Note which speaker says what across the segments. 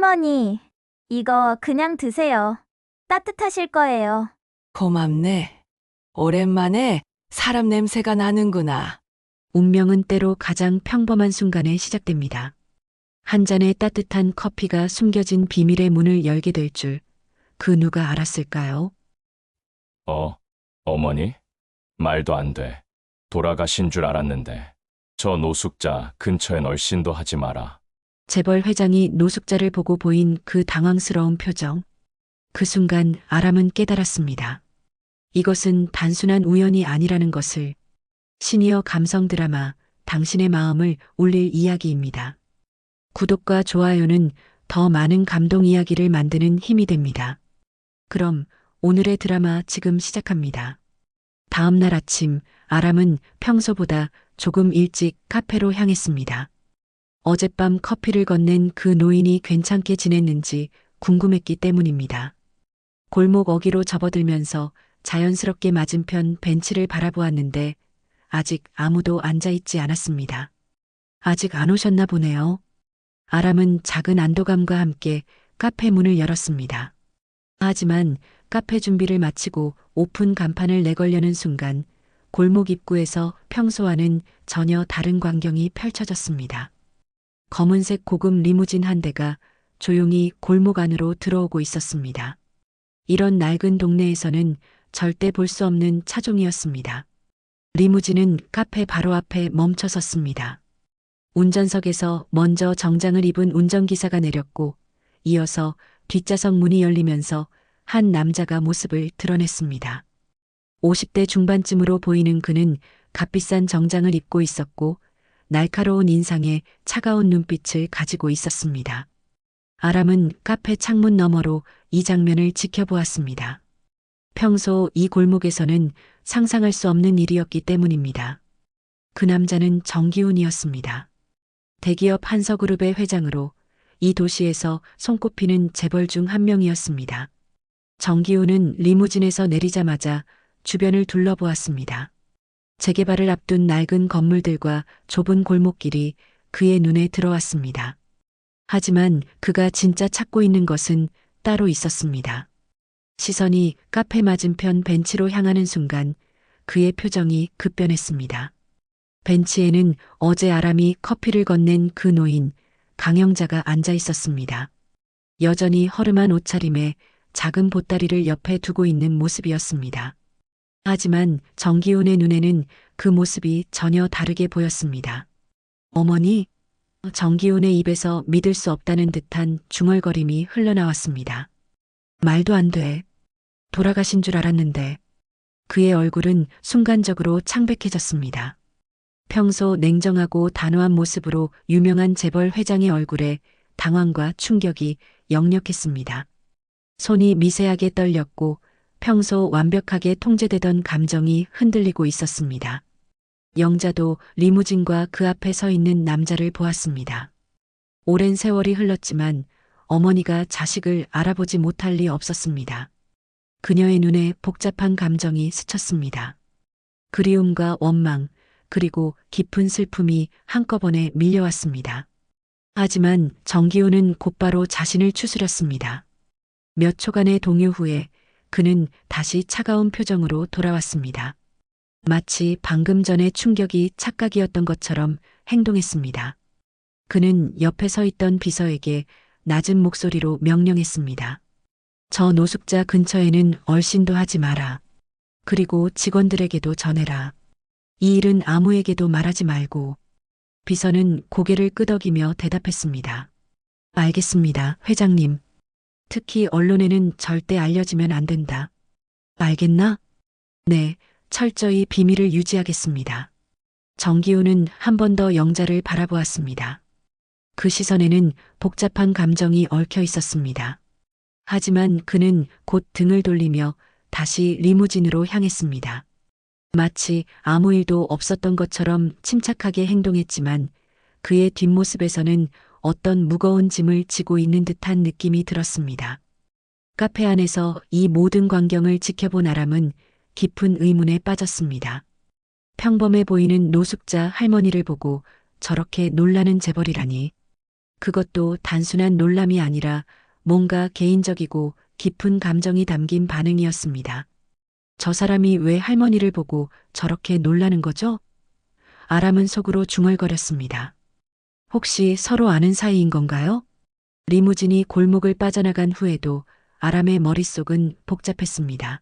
Speaker 1: 할머니, 이거 그냥 드세요. 따뜻하실 거예요.
Speaker 2: 고맙네. 오랜만에 사람 냄새가 나는구나.
Speaker 3: 운명은 때로 가장 평범한 순간에 시작됩니다. 한 잔의 따뜻한 커피가 숨겨진 비밀의 문을 열게 될 줄 그 누가 알았을까요?
Speaker 4: 어머니? 말도 안 돼. 돌아가신 줄 알았는데. 저 노숙자 근처엔 얼씬도 하지 마라.
Speaker 3: 재벌 회장이 노숙자를 보고 보인 그 당황스러운 표정. 그 순간 아람은 깨달았습니다. 이것은 단순한 우연이 아니라는 것을. 시니어 감성 드라마 당신의 마음을 울릴 이야기입니다. 구독과 좋아요는 더 많은 감동 이야기를 만드는 힘이 됩니다. 그럼 오늘의 드라마 지금 시작합니다. 다음 날 아침 아람은 평소보다 조금 일찍 카페로 향했습니다. 어젯밤 커피를 건넨 그 노인이 괜찮게 지냈는지 궁금했기 때문입니다. 골목 어귀로 접어들면서 자연스럽게 맞은편 벤치를 바라보았는데 아직 아무도 앉아있지 않았습니다. 아직 안 오셨나 보네요. 아람은 작은 안도감과 함께 카페 문을 열었습니다. 하지만 카페 준비를 마치고 오픈 간판을 내걸려는 순간 골목 입구에서 평소와는 전혀 다른 광경이 펼쳐졌습니다. 검은색 고급 리무진 한 대가 조용히 골목 안으로 들어오고 있었습니다. 이런 낡은 동네에서는 절대 볼 수 없는 차종이었습니다. 리무진은 카페 바로 앞에 멈춰 섰습니다. 운전석에서 먼저 정장을 입은 운전기사가 내렸고 이어서 뒷좌석 문이 열리면서 한 남자가 모습을 드러냈습니다. 50대 중반쯤으로 보이는 그는 값비싼 정장을 입고 있었고 날카로운 인상에 차가운 눈빛을 가지고 있었습니다. 아람은 카페 창문 너머로 이 장면을 지켜보았습니다. 평소 이 골목에서는 상상할 수 없는 일이었기 때문입니다. 그 남자는 정기훈이었습니다. 대기업 한서그룹의 회장으로 이 도시에서 손꼽히는 재벌 중 한 명이었습니다. 정기훈은 리무진에서 내리자마자 주변을 둘러보았습니다. 재개발을 앞둔 낡은 건물들과 좁은 골목길이 그의 눈에 들어왔습니다. 하지만 그가 진짜 찾고 있는 것은 따로 있었습니다. 시선이 카페 맞은편 벤치로 향하는 순간 그의 표정이 급변했습니다. 벤치에는 어제 아람이 커피를 건넨 그 노인, 강영자가 앉아 있었습니다. 여전히 허름한 옷차림에 작은 보따리를 옆에 두고 있는 모습이었습니다. 하지만 정기훈의 눈에는 그 모습이 전혀 다르게 보였습니다. 어머니? 정기훈의 입에서 믿을 수 없다는 듯한 중얼거림이 흘러나왔습니다. 말도 안 돼. 돌아가신 줄 알았는데. 그의 얼굴은 순간적으로 창백해졌습니다. 평소 냉정하고 단호한 모습으로 유명한 재벌 회장의 얼굴에 당황과 충격이 역력했습니다. 손이 미세하게 떨렸고 평소 완벽하게 통제되던 감정이 흔들리고 있었습니다. 영자도 리무진과 그 앞에 서 있는 남자를 보았습니다. 오랜 세월이 흘렀지만 어머니가 자식을 알아보지 못할 리 없었습니다. 그녀의 눈에 복잡한 감정이 스쳤습니다. 그리움과 원망, 그리고 깊은 슬픔이 한꺼번에 밀려왔습니다. 하지만 정기훈은 곧바로 자신을 추스렸습니다. 몇 초간의 동요 후에 그는 다시 차가운 표정으로 돌아왔습니다. 마치 방금 전의 충격이 착각이었던 것처럼 행동했습니다. 그는 옆에 서 있던 비서에게 낮은 목소리로 명령했습니다. 저 노숙자 근처에는 얼씬도 하지 마라. 그리고 직원들에게도 전해라. 이 일은 아무에게도 말하지 말고. 비서는 고개를 끄덕이며 대답했습니다. 알겠습니다, 회장님. 특히 언론에는 절대 알려지면 안 된다. 알겠나? 네, 철저히 비밀을 유지하겠습니다. 정기훈은 한 번 더 영자를 바라보았습니다. 그 시선에는 복잡한 감정이 얽혀 있었습니다. 하지만 그는 곧 등을 돌리며 다시 리무진으로 향했습니다. 마치 아무 일도 없었던 것처럼 침착하게 행동했지만 그의 뒷모습에서는 어떤 무거운 짐을 지고 있는 듯한 느낌이 들었습니다. 카페 안에서 이 모든 광경을 지켜본 아람은 깊은 의문에 빠졌습니다. 평범해 보이는 노숙자 할머니를 보고 저렇게 놀라는 재벌이라니. 그것도 단순한 놀람이 아니라 뭔가 개인적이고 깊은 감정이 담긴 반응이었습니다. 저 사람이 왜 할머니를 보고 저렇게 놀라는 거죠? 아람은 속으로 중얼거렸습니다. 혹시 서로 아는 사이인 건가요? 리무진이 골목을 빠져나간 후에도 아람의 머릿속은 복잡했습니다.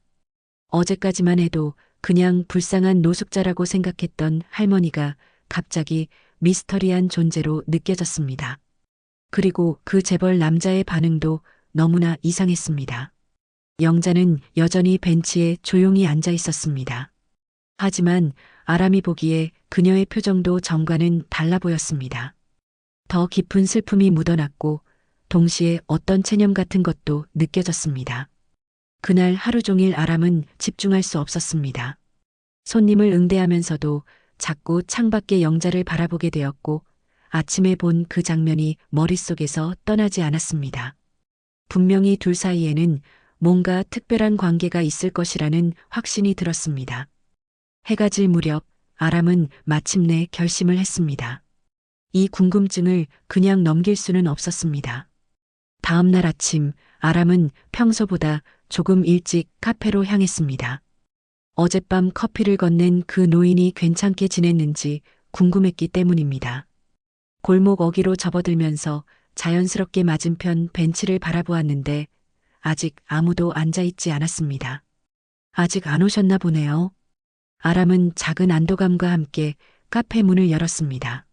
Speaker 3: 어제까지만 해도 그냥 불쌍한 노숙자라고 생각했던 할머니가 갑자기 미스터리한 존재로 느껴졌습니다. 그리고 그 재벌 남자의 반응도 너무나 이상했습니다. 영자는 여전히 벤치에 조용히 앉아 있었습니다. 하지만 아람이 보기에 그녀의 표정도 전과는 달라 보였습니다. 더 깊은 슬픔이 묻어났고 동시에 어떤 체념 같은 것도 느껴졌습니다. 그날 하루 종일 아람은 집중할 수 없었습니다. 손님을 응대하면서도 자꾸 창밖의 영자를 바라보게 되었고 아침에 본 그 장면이 머릿속에서 떠나지 않았습니다. 분명히 둘 사이에는 뭔가 특별한 관계가 있을 것이라는 확신이 들었습니다. 해가 질 무렵 아람은 마침내 결심을 했습니다. 이 궁금증을 그냥 넘길 수는 없었습니다. 다음 날 아침 아람은 평소보다 조금 일찍 카페로 향했습니다. 어젯밤 커피를 건넨 그 노인이 괜찮게 지냈는지 궁금했기 때문입니다. 골목 어귀로 접어들면서 자연스럽게 맞은편 벤치를 바라보았는데 아직 아무도 앉아있지 않았습니다. 아직 안 오셨나 보네요. 아람은 작은 안도감과 함께 카페 문을 열었습니다.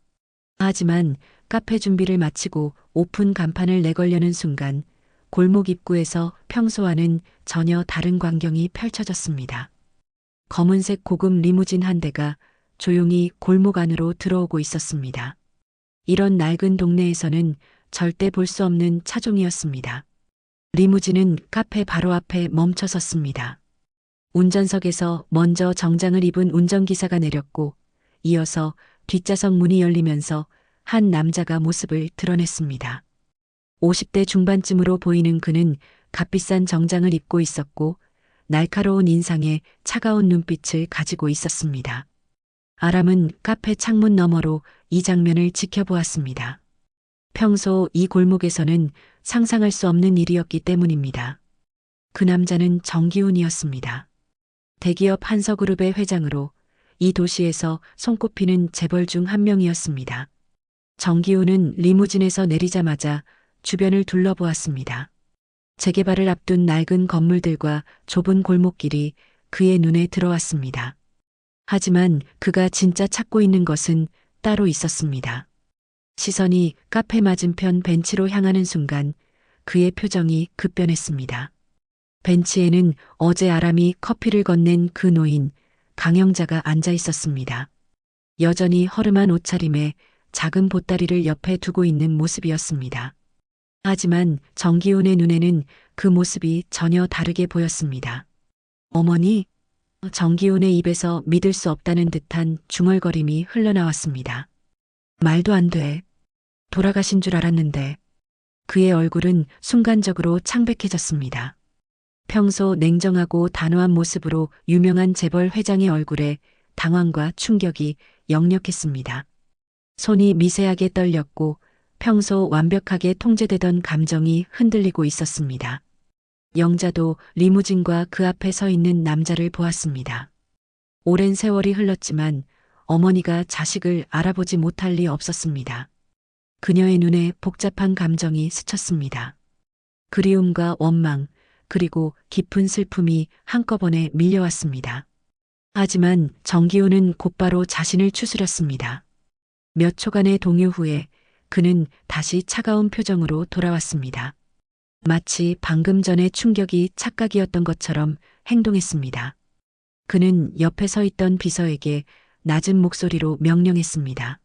Speaker 3: 하지만 카페 준비를 마치고 오픈 간판을 내걸려는 순간 골목 입구에서 평소와는 전혀 다른 광경이 펼쳐졌습니다. 검은색 고급 리무진 한 대가 조용히 골목 안으로 들어오고 있었습니다. 이런 낡은 동네에서는 절대 볼 수 없는 차종이었습니다. 리무진은 카페 바로 앞에 멈춰 섰습니다. 운전석에서 먼저 정장을 입은 운전기사가 내렸고 이어서 뒷좌석 문이 열리면서 한 남자가 모습을 드러냈습니다. 50대 중반쯤으로 보이는 그는 값비싼 정장을 입고 있었고 날카로운 인상에 차가운 눈빛을 가지고 있었습니다. 아람은 카페 창문 너머로 이 장면을 지켜보았습니다. 평소 이 골목에서는 상상할 수 없는 일이었기 때문입니다. 그 남자는 정기훈이었습니다. 대기업 한서그룹의 회장으로 이 도시에서 손꼽히는 재벌 중 한 명이었습니다. 정기훈은 리무진에서 내리자마자 주변을 둘러보았습니다. 재개발을 앞둔 낡은 건물들과 좁은 골목길이 그의 눈에 들어왔습니다. 하지만 그가 진짜 찾고 있는 것은 따로 있었습니다. 시선이 카페 맞은편 벤치로 향하는 순간 그의 표정이 급변했습니다. 벤치에는 어제 아람이 커피를 건넨 그 노인, 강영자가 앉아 있었습니다. 여전히 허름한 옷차림에 작은 보따리를 옆에 두고 있는 모습이었습니다. 하지만 정기훈의 눈에는 그 모습이 전혀 다르게 보였습니다. 어머니? 정기훈의 입에서 믿을 수 없다는 듯한 중얼거림이 흘러나왔습니다. 말도 안 돼. 돌아가신 줄 알았는데. 그의 얼굴은 순간적으로 창백해졌습니다. 평소 냉정하고 단호한 모습으로 유명한 재벌 회장의 얼굴에 당황과 충격이 역력했습니다. 손이 미세하게 떨렸고 평소 완벽하게 통제되던 감정이 흔들리고 있었습니다. 영자도 리무진과 그 앞에 서 있는 남자를 보았습니다. 오랜 세월이 흘렀지만 어머니가 자식을 알아보지 못할 리 없었습니다. 그녀의 눈에 복잡한 감정이 스쳤습니다. 그리움과 원망, 그리고 깊은 슬픔이 한꺼번에 밀려왔습니다. 하지만 정기훈은 곧바로 자신을 추스렸습니다. 몇 초간의 동요 후에 그는 다시 차가운 표정으로 돌아왔습니다. 마치 방금 전의 충격이 착각이었던 것처럼 행동했습니다. 그는 옆에 서 있던 비서에게 낮은 목소리로 명령했습니다.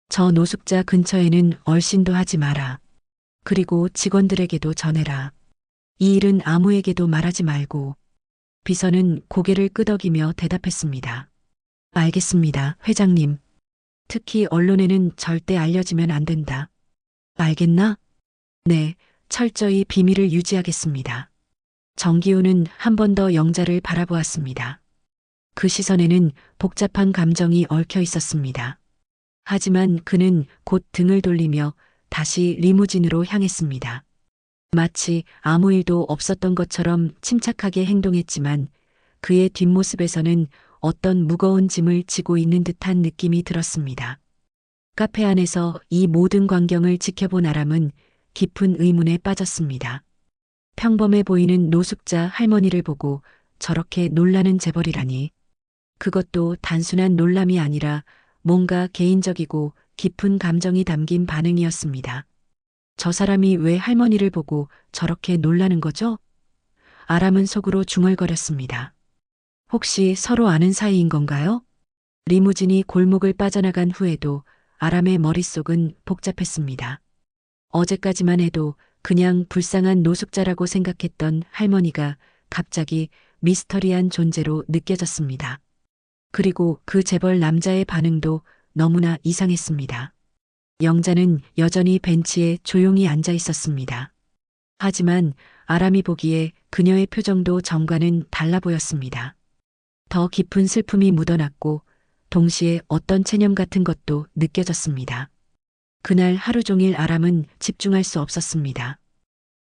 Speaker 3: 저 노숙자 근처에는 얼씬도 하지 마라. 그리고 직원들에게도 전해라. 이 일은 아무에게도 말하지 말고. 비서는 고개를 끄덕이며 대답했습니다. 알겠습니다, 회장님. 특히 언론에는 절대 알려지면 안 된다. 알겠나? 네, 철저히 비밀을 유지하겠습니다. 정기훈은 한 번 더 영자를 바라보았습니다. 그 시선에는 복잡한 감정이 얽혀 있었습니다. 하지만 그는 곧 등을 돌리며 다시 리무진으로 향했습니다. 마치 아무 일도 없었던 것처럼 침착하게 행동했지만 그의 뒷모습에서는 어떤 무거운 짐을 지고 있는 듯한 느낌이 들었습니다. 카페 안에서 이 모든 광경을 지켜본 아람은 깊은 의문에 빠졌습니다. 평범해 보이는 노숙자 할머니를 보고 저렇게 놀라는 재벌이라니. 그것도 단순한 놀람이 아니라 뭔가 개인적이고 깊은 감정이 담긴 반응이었습니다. 저 사람이 왜 할머니를 보고 저렇게 놀라는 거죠? 아람은 속으로 중얼거렸습니다. 혹시 서로 아는 사이인 건가요? 리무진이 골목을 빠져나간 후에도 아람의 머릿속은 복잡했습니다. 어제까지만 해도 그냥 불쌍한 노숙자라고 생각했던 할머니가 갑자기 미스터리한 존재로 느껴졌습니다. 그리고 그 재벌 남자의 반응도 너무나 이상했습니다. 영자는 여전히 벤치에 조용히 앉아 있었습니다. 하지만 아람이 보기에 그녀의 표정도 전과는 달라 보였습니다. 더 깊은 슬픔이 묻어났고 동시에 어떤 체념 같은 것도 느껴졌습니다. 그날 하루 종일 아람은 집중할 수 없었습니다.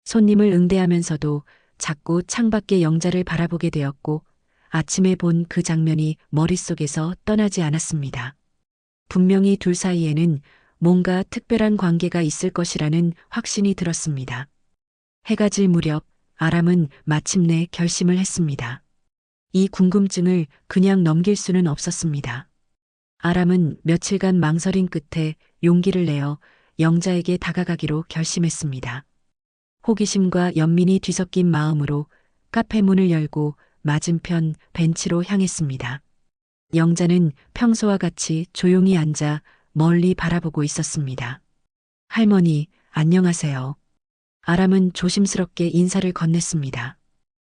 Speaker 3: 손님을 응대하면서도 자꾸 창밖의 영자를 바라보게 되었고 아침에 본 그 장면이 머릿속에서 떠나지 않았습니다. 분명히 둘 사이에는 뭔가 특별한 관계가 있을 것이라는 확신이 들었습니다. 해가 질 무렵 아람은 마침내 결심을 했습니다. 이 궁금증을 그냥 넘길 수는 없었습니다. 아람은 며칠간 망설임 끝에 용기를 내어 영자에게 다가가기로 결심했습니다. 호기심과 연민이 뒤섞인 마음으로 카페 문을 열고 맞은편 벤치로 향했습니다. 영자는 평소와 같이 조용히 앉아 멀리 바라보고 있었습니다. 할머니, 안녕하세요. 아람은 조심스럽게 인사를 건넸습니다.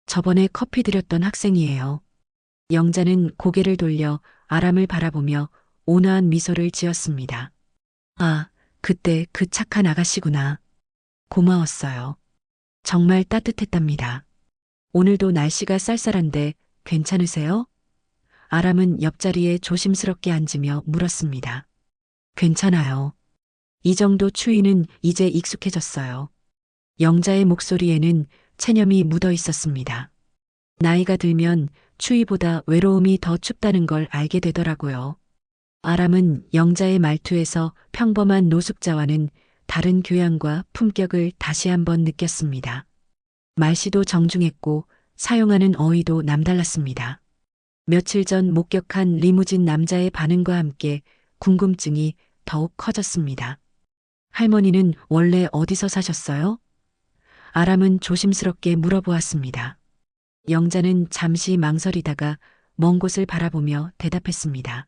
Speaker 3: 저번에 커피 드렸던 학생이에요. 영자는 고개를 돌려 아람을 바라보며 온화한 미소를 지었습니다. 아, 그때 그 착한 아가씨구나. 고마웠어요. 정말 따뜻했답니다. 오늘도 날씨가 쌀쌀한데 괜찮으세요? 아람은 옆자리에 조심스럽게 앉으며 물었습니다. 괜찮아요. 이 정도 추위는 이제 익숙해졌어요. 영자의 목소리에는 체념이 묻어 있었습니다. 나이가 들면 추위보다 외로움이 더 춥다는 걸 알게 되더라고요. 아람은 영자의 말투에서 평범한 노숙자와는 다른 교양과 품격을 다시 한번 느꼈습니다. 말씨도 정중했고 사용하는 어휘도 남달랐습니다. 며칠 전 목격한 리무진 남자의 반응과 함께 궁금증이 더욱 커졌습니다. 할머니는 원래 어디서 사셨어요? 아람은 조심스럽게 물어보았습니다. 영자는 잠시 망설이다가 먼 곳을 바라보며 대답했습니다.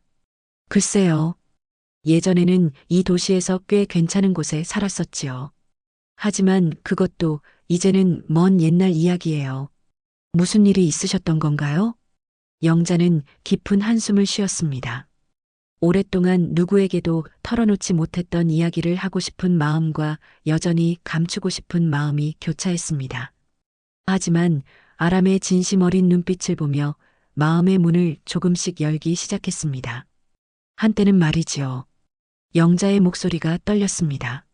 Speaker 3: 글쎄요. 예전에는 이 도시에서 꽤 괜찮은 곳에 살았었지요. 하지만 그것도 이제는 먼 옛날 이야기예요. 무슨 일이 있으셨던 건가요? 영자는 깊은 한숨을 쉬었습니다. 오랫동안 누구에게도 털어놓지 못했던 이야기를 하고 싶은 마음과 여전히 감추고 싶은 마음이 교차했습니다. 하지만 아람의 진심 어린 눈빛을 보며 마음의 문을 조금씩 열기 시작했습니다. 한때는 말이지요. 영자의 목소리가 떨렸습니다.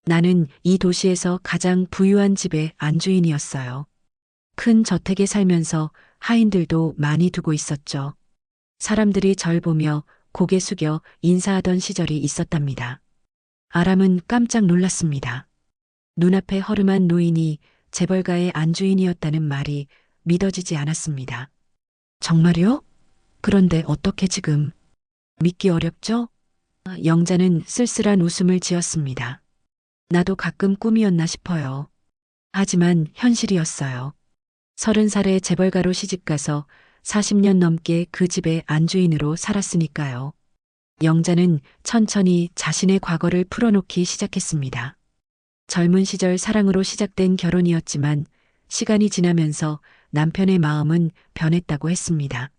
Speaker 3: 나는 이 도시에서 가장 부유한 집의 안주인이었어요. 큰 저택에 살면서 하인들도 많이 두고 있었죠. 사람들이 절 보며 고개 숙여 인사하던 시절이 있었답니다. 아람은 깜짝 놀랐습니다. 눈앞에 허름한 노인이 재벌가의 안주인이었다는 말이 믿어지지 않았습니다. 정말요? 그런데 어떻게 지금? 믿기 어렵죠? 영자는 쓸쓸한 웃음을 지었습니다. 나도 가끔 꿈이었나 싶어요. 하지만 현실이었어요. 30살에 재벌가로 시집가서 40년 넘게 그 집의 안주인으로 살았으니까요. 영자는 천천히 자신의 과거를 풀어놓기 시작했습니다. 젊은 시절 사랑으로 시작된 결혼이었지만 시간이 지나면서 남편의 마음은 변했다고 했습니다.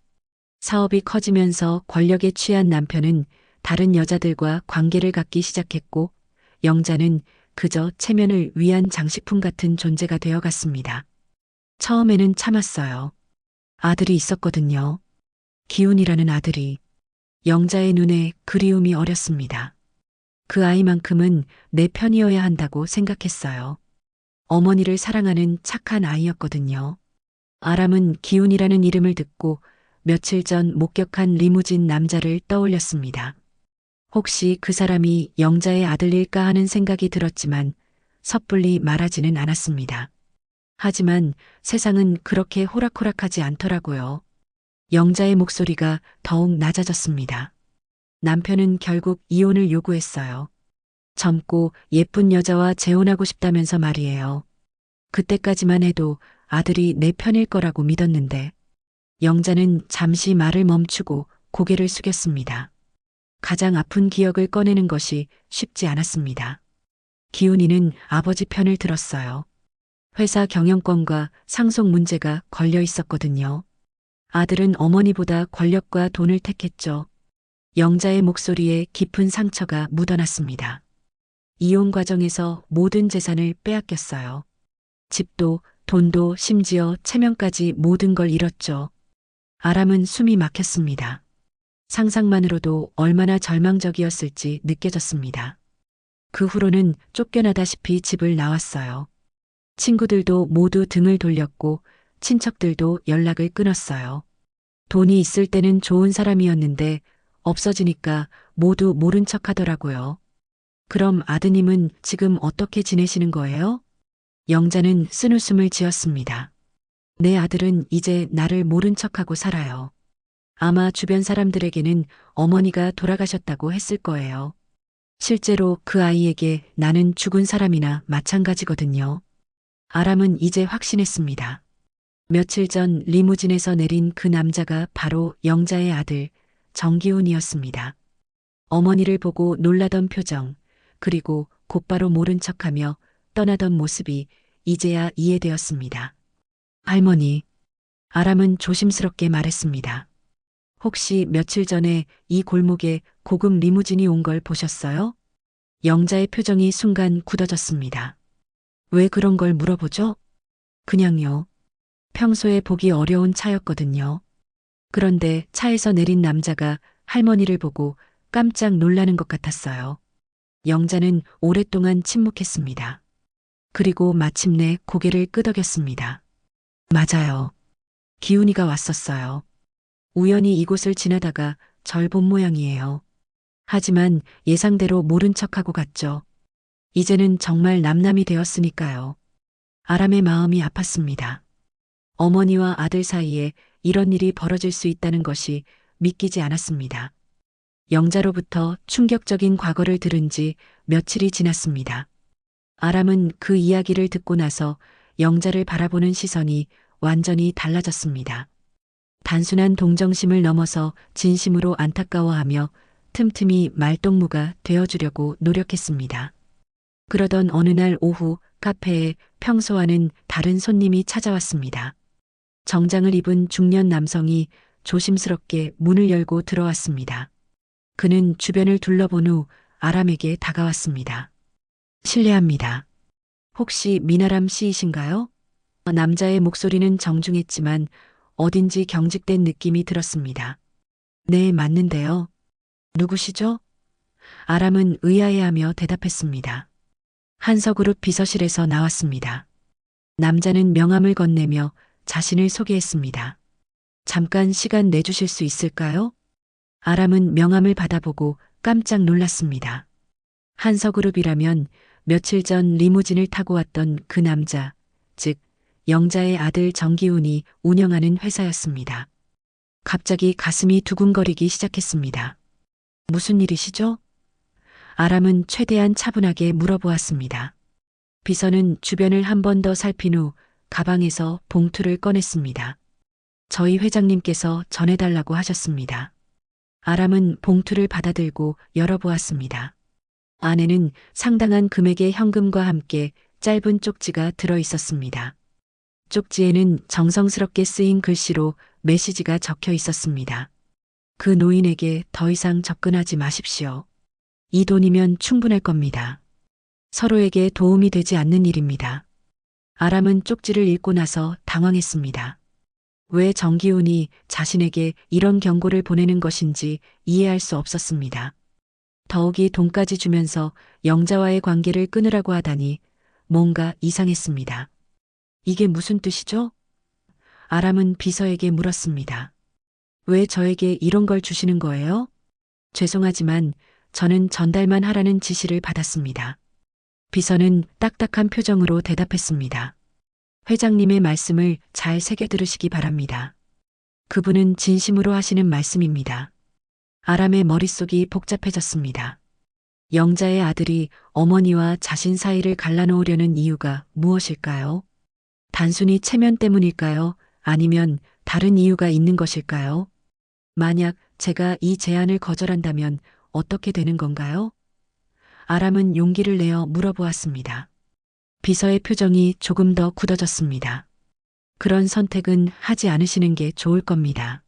Speaker 3: 사업이 커지면서 권력에 취한 남편은 다른 여자들과 관계를 갖기 시작했고 영자는 그저 체면을 위한 장식품 같은 존재가 되어갔습니다. 처음에는 참았어요. 아들이 있었거든요. 기훈이라는 아들이. 영자의 눈에 그리움이 어렸습니다. 그 아이만큼은 내 편이어야 한다고 생각했어요. 어머니를 사랑하는 착한 아이였거든요. 아람은 기훈이라는 이름을 듣고 며칠 전 목격한 리무진 남자를 떠올렸습니다. 혹시 그 사람이 영자의 아들일까 하는 생각이 들었지만 섣불리 말하지는 않았습니다. 하지만 세상은 그렇게 호락호락하지 않더라고요. 영자의 목소리가 더욱 낮아졌습니다. 남편은 결국 이혼을 요구했어요. 젊고 예쁜 여자와 재혼하고 싶다면서 말이에요. 그때까지만 해도 아들이 내 편일 거라고 믿었는데 영자는 잠시 말을 멈추고 고개를 숙였습니다. 가장 아픈 기억을 꺼내는 것이 쉽지 않았습니다. 기훈이는 아버지 편을 들었어요. 회사 경영권과 상속 문제가 걸려 있었거든요. 아들은 어머니보다 권력과 돈을 택했죠. 영자의 목소리에 깊은 상처가 묻어났습니다. 이혼 과정에서 모든 재산을 빼앗겼어요. 집도, 돈도, 심지어 체면까지 모든 걸 잃었죠. 아람은 숨이 막혔습니다. 상상만으로도 얼마나 절망적이었을지 느껴졌습니다. 그 후로는 쫓겨나다시피 집을 나왔어요. 친구들도 모두 등을 돌렸고 친척들도 연락을 끊었어요. 돈이 있을 때는 좋은 사람이었는데 없어지니까 모두 모른 척 하더라고요. 그럼 아드님은 지금 어떻게 지내시는 거예요? 영자는 쓴웃음을 지었습니다. 내 아들은 이제 나를 모른 척하고 살아요. 아마 주변 사람들에게는 어머니가 돌아가셨다고 했을 거예요. 실제로 그 아이에게 나는 죽은 사람이나 마찬가지거든요. 아람은 이제 확신했습니다. 며칠 전 리무진에서 내린 그 남자가 바로 영자의 아들 정기훈이었습니다. 어머니를 보고 놀라던 표정, 그리고 곧바로 모른 척하며 떠나던 모습이 이제야 이해되었습니다. 할머니, 아람은 조심스럽게 말했습니다. 혹시 며칠 전에 이 골목에 고급 리무진이 온 걸 보셨어요? 영자의 표정이 순간 굳어졌습니다. 왜 그런 걸 물어보죠? 그냥요. 평소에 보기 어려운 차였거든요. 그런데 차에서 내린 남자가 할머니를 보고 깜짝 놀라는 것 같았어요. 영자는 오랫동안 침묵했습니다. 그리고 마침내 고개를 끄덕였습니다. 맞아요. 기훈이가 왔었어요. 우연히 이곳을 지나다가 절 본 모양이에요. 하지만 예상대로 모른 척하고 갔죠. 이제는 정말 남남이 되었으니까요. 아람의 마음이 아팠습니다. 어머니와 아들 사이에 이런 일이 벌어질 수 있다는 것이 믿기지 않았습니다. 영자로부터 충격적인 과거를 들은 지 며칠이 지났습니다. 아람은 그 이야기를 듣고 나서 영자를 바라보는 시선이 완전히 달라졌습니다. 단순한 동정심을 넘어서 진심으로 안타까워하며 틈틈이 말동무가 되어주려고 노력했습니다. 그러던 어느 날 오후 카페에 평소와는 다른 손님이 찾아왔습니다. 정장을 입은 중년 남성이 조심스럽게 문을 열고 들어왔습니다. 그는 주변을 둘러본 후 아람에게 다가왔습니다. 실례합니다. 혹시 미나람 씨이신가요? 남자의 목소리는 정중했지만 어딘지 경직된 느낌이 들었습니다. 네, 맞는데요. 누구시죠? 아람은 의아해하며 대답했습니다. 한서그룹 비서실에서 나왔습니다. 남자는 명함을 건네며 자신을 소개했습니다. 잠깐 시간 내주실 수 있을까요? 아람은 명함을 받아보고 깜짝 놀랐습니다. 한서그룹이라면 며칠 전 리무진을 타고 왔던 그 남자, 즉 영자의 아들 정기훈이 운영하는 회사였습니다. 갑자기 가슴이 두근거리기 시작했습니다. 무슨 일이시죠? 아람은 최대한 차분하게 물어보았습니다. 비서는 주변을 한 번 더 살핀 후 가방에서 봉투를 꺼냈습니다. 저희 회장님께서 전해달라고 하셨습니다. 아람은 봉투를 받아들고 열어보았습니다. 안에는 상당한 금액의 현금과 함께 짧은 쪽지가 들어 있었습니다. 쪽지에는 정성스럽게 쓰인 글씨로 메시지가 적혀 있었습니다. 그 노인에게 더 이상 접근하지 마십시오. 이 돈이면 충분할 겁니다. 서로에게 도움이 되지 않는 일입니다. 아람은 쪽지를 읽고 나서 당황했습니다. 왜 정기훈이 자신에게 이런 경고를 보내는 것인지 이해할 수 없었습니다. 더욱이 돈까지 주면서 영자와의 관계를 끊으라고 하다니 뭔가 이상했습니다. 이게 무슨 뜻이죠? 아람은 비서에게 물었습니다. 왜 저에게 이런 걸 주시는 거예요? 죄송하지만 저는 전달만 하라는 지시를 받았습니다. 비서는 딱딱한 표정으로 대답했습니다. 회장님의 말씀을 잘 새겨 들으시기 바랍니다. 그분은 진심으로 하시는 말씀입니다. 아람의 머릿속이 복잡해졌습니다. 영자의 아들이 어머니와 자신 사이를 갈라놓으려는 이유가 무엇일까요? 단순히 체면 때문일까요? 아니면 다른 이유가 있는 것일까요? 만약 제가 이 제안을 거절한다면 어떻게 되는 건가요? 아람은 용기를 내어 물어보았습니다. 비서의 표정이 조금 더 굳어졌습니다. 그런 선택은 하지 않으시는 게 좋을 겁니다.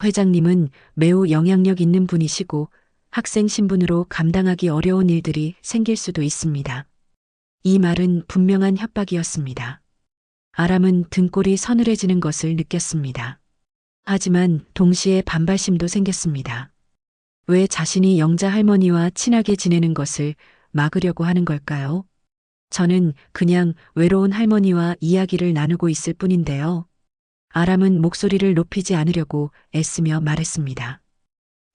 Speaker 3: 회장님은 매우 영향력 있는 분이시고 학생 신분으로 감당하기 어려운 일들이 생길 수도 있습니다. 이 말은 분명한 협박이었습니다. 아람은 등골이 서늘해지는 것을 느꼈습니다. 하지만 동시에 반발심도 생겼습니다. 왜 자신이 영자 할머니와 친하게 지내는 것을 막으려고 하는 걸까요? 저는 그냥 외로운 할머니와 이야기를 나누고 있을 뿐인데요. 아람은 목소리를 높이지 않으려고 애쓰며 말했습니다.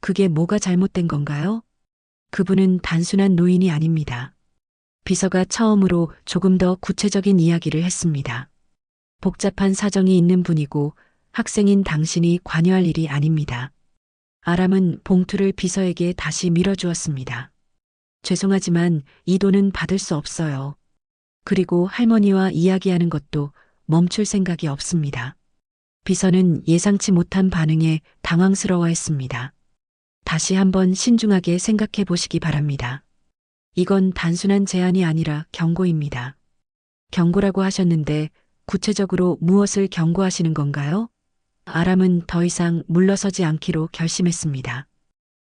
Speaker 3: 그게 뭐가 잘못된 건가요? 그분은 단순한 노인이 아닙니다. 비서가 처음으로 조금 더 구체적인 이야기를 했습니다. 복잡한 사정이 있는 분이고 학생인 당신이 관여할 일이 아닙니다. 아람은 봉투를 비서에게 다시 밀어주었습니다. 죄송하지만 이 돈은 받을 수 없어요. 그리고 할머니와 이야기하는 것도 멈출 생각이 없습니다. 비서는 예상치 못한 반응에 당황스러워했습니다. 다시 한번 신중하게 생각해 보시기 바랍니다. 이건 단순한 제안이 아니라 경고입니다. 경고라고 하셨는데 구체적으로 무엇을 경고하시는 건가요? 아람은 더 이상 물러서지 않기로 결심했습니다.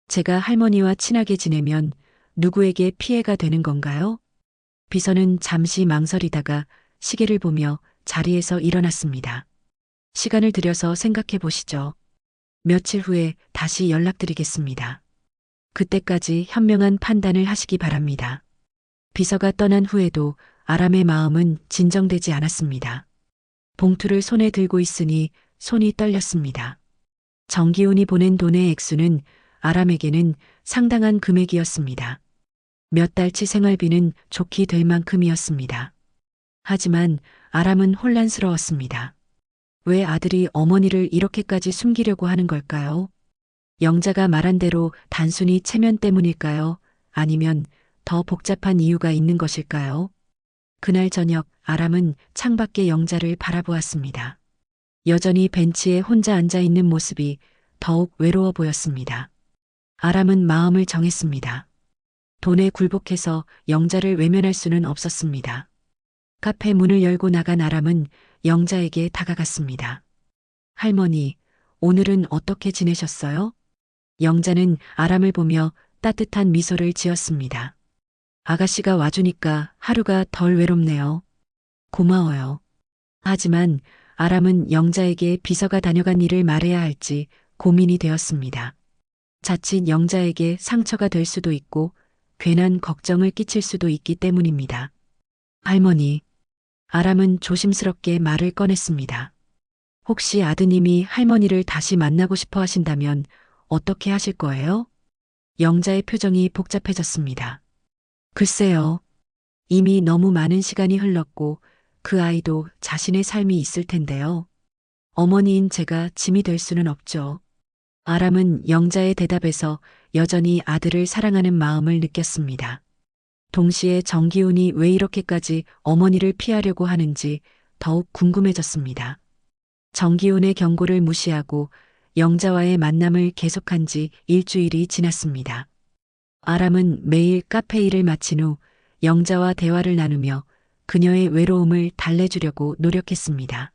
Speaker 3: 제가 할머니와 친하게 지내면 누구에게 피해가 되는 건가요? 비서는 잠시 망설이다가 시계를 보며 자리에서 일어났습니다. 시간을 들여서 생각해 보시죠. 며칠 후에 다시 연락드리겠습니다. 그때까지 현명한 판단을 하시기 바랍니다. 비서가 떠난 후에도 아람의 마음은 진정되지 않았습니다. 봉투를 손에 들고 있으니 손이 떨렸습니다. 정기훈이 보낸 돈의 액수는 아람에게는 상당한 금액이었습니다. 몇 달치 생활비는 좋게 될 만큼이었습니다. 하지만 아람은 혼란스러웠습니다. 왜 아들이 어머니를 이렇게까지 숨기려고 하는 걸까요? 영자가 말한 대로 단순히 체면 때문일까요? 아니면 더 복잡한 이유가 있는 것일까요? 그날 저녁 아람은 창밖의 영자를 바라보았습니다. 여전히 벤치에 혼자 앉아 있는 모습이 더욱 외로워 보였습니다. 아람은 마음을 정했습니다. 돈에 굴복해서 영자를 외면할 수는 없었습니다. 카페 문을 열고 나간 아람은 영자에게 다가갔습니다. 할머니, 오늘은 어떻게 지내셨어요? 영자는 아람을 보며 따뜻한 미소를 지었습니다. 아가씨가 와주니까 하루가 덜 외롭네요. 고마워요. 하지만 아람은 영자에게 비서가 다녀간 일을 말해야 할지 고민이 되었습니다. 자칫 영자에게 상처가 될 수도 있고 괜한 걱정을 끼칠 수도 있기 때문입니다. 할머니, 아람은 조심스럽게 말을 꺼냈습니다. 혹시 아드님이 할머니를 다시 만나고 싶어 하신다면 어떻게 하실 거예요? 영자의 표정이 복잡해졌습니다. 글쎄요. 이미 너무 많은 시간이 흘렀고 그 아이도 자신의 삶이 있을 텐데요. 어머니인 제가 짐이 될 수는 없죠. 아람은 영자의 대답에서 여전히 아들을 사랑하는 마음을 느꼈습니다. 동시에 정기훈이 왜 이렇게까지 어머니를 피하려고 하는지 더욱 궁금해졌습니다. 정기훈의 경고를 무시하고 영자와의 만남을 계속한 지 일주일이 지났습니다. 아람은 매일 카페 일을 마친 후 영자와 대화를 나누며 그녀의 외로움을 달래주려고 노력했습니다.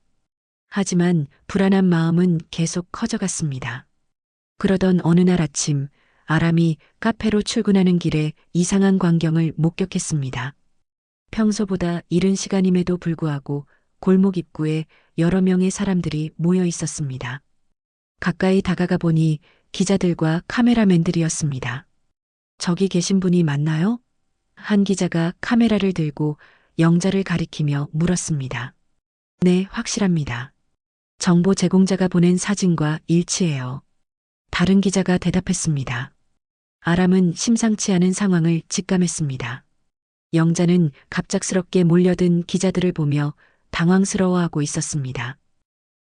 Speaker 3: 하지만 불안한 마음은 계속 커져갔습니다. 그러던 어느 날 아침 아람이 카페로 출근하는 길에 이상한 광경을 목격했습니다. 평소보다 이른 시간임에도 불구하고 골목 입구에 여러 명의 사람들이 모여 있었습니다. 가까이 다가가 보니 기자들과 카메라맨들이었습니다. 저기 계신 분이 맞나요? 한 기자가 카메라를 들고 영자를 가리키며 물었습니다. 네, 확실합니다. 정보 제공자가 보낸 사진과 일치해요. 다른 기자가 대답했습니다. 아람은 심상치 않은 상황을 직감했습니다. 영자는 갑작스럽게 몰려든 기자들을 보며 당황스러워하고 있었습니다.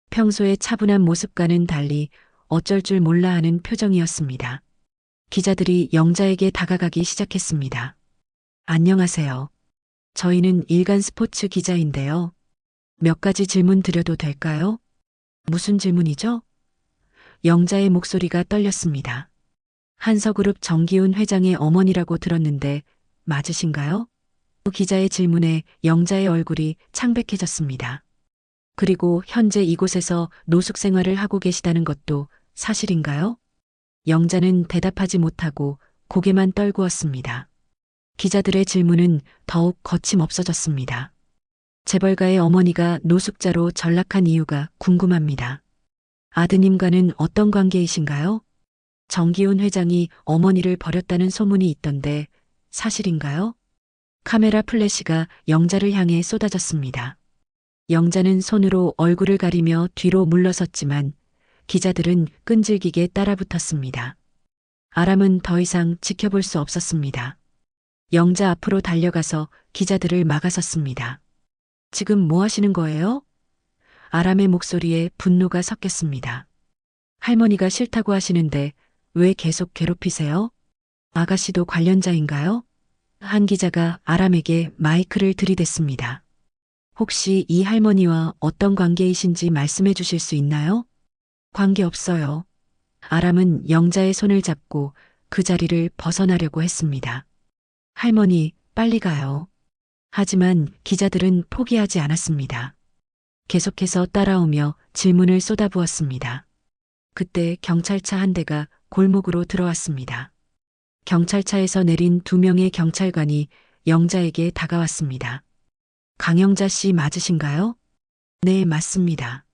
Speaker 3: 평소의 차분한 모습과는 달리 어쩔 줄 몰라 하는 표정이었습니다. 기자들이 영자에게 다가가기 시작했습니다. 안녕하세요. 저희는 일간 스포츠 기자인데요. 몇 가지 질문 드려도 될까요? 무슨 질문이죠? 영자의 목소리가 떨렸습니다. 한서그룹 정기훈 회장의 어머니라고 들었는데 맞으신가요? 기자의 질문에 영자의 얼굴이 창백해졌습니다. 그리고 현재 이곳에서 노숙 생활을 하고 계시다는 것도 사실인가요? 영자는 대답하지 못하고 고개만 떨구었습니다. 기자들의 질문은 더욱 거침없어졌습니다. 재벌가의 어머니가 노숙자로 전락한 이유가 궁금합니다. 아드님과는 어떤 관계이신가요? 정기훈 회장이 어머니를 버렸다는 소문이 있던데 사실인가요? 카메라 플래시가 영자를 향해 쏟아졌습니다. 영자는 손으로 얼굴을 가리며 뒤로 물러섰지만 기자들은 끈질기게 따라붙었습니다. 아람은 더 이상 지켜볼 수 없었습니다. 영자 앞으로 달려가서 기자들을 막아섰습니다. 지금 뭐 하시는 거예요? 아람의 목소리에 분노가 섞였습니다. 할머니가 싫다고 하시는데 왜 계속 괴롭히세요? 아가씨도 관련자인가요? 한 기자가 아람에게 마이크를 들이댔습니다. 혹시 이 할머니와 어떤 관계이신지 말씀해 주실 수 있나요? 관계없어요. 아람은 영자의 손을 잡고 그 자리를 벗어나려고 했습니다. 할머니, 빨리 가요. 하지만 기자들은 포기하지 않았습니다. 계속해서 따라오며 질문을 쏟아부었습니다. 그때 경찰차 한 대가 골목으로 들어왔습니다. 경찰차에서 내린 2명의 경찰관이 영자에게 다가왔습니다. 강영자 씨 맞으신가요? 네, 맞습니다.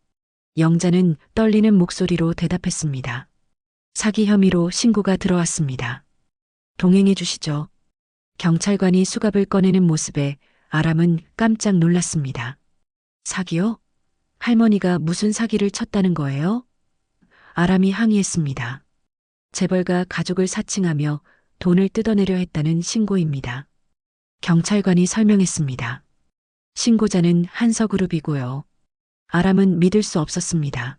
Speaker 3: 영자는 떨리는 목소리로 대답했습니다. 사기 혐의로 신고가 들어왔습니다. 동행해 주시죠. 경찰관이 수갑을 꺼내는 모습에 아람은 깜짝 놀랐습니다. 사기요? 할머니가 무슨 사기를 쳤다는 거예요? 아람이 항의했습니다. 재벌가 가족을 사칭하며 돈을 뜯어내려 했다는 신고입니다. 경찰관이 설명했습니다. 신고자는 한서그룹이고요. 아람은 믿을 수 없었습니다.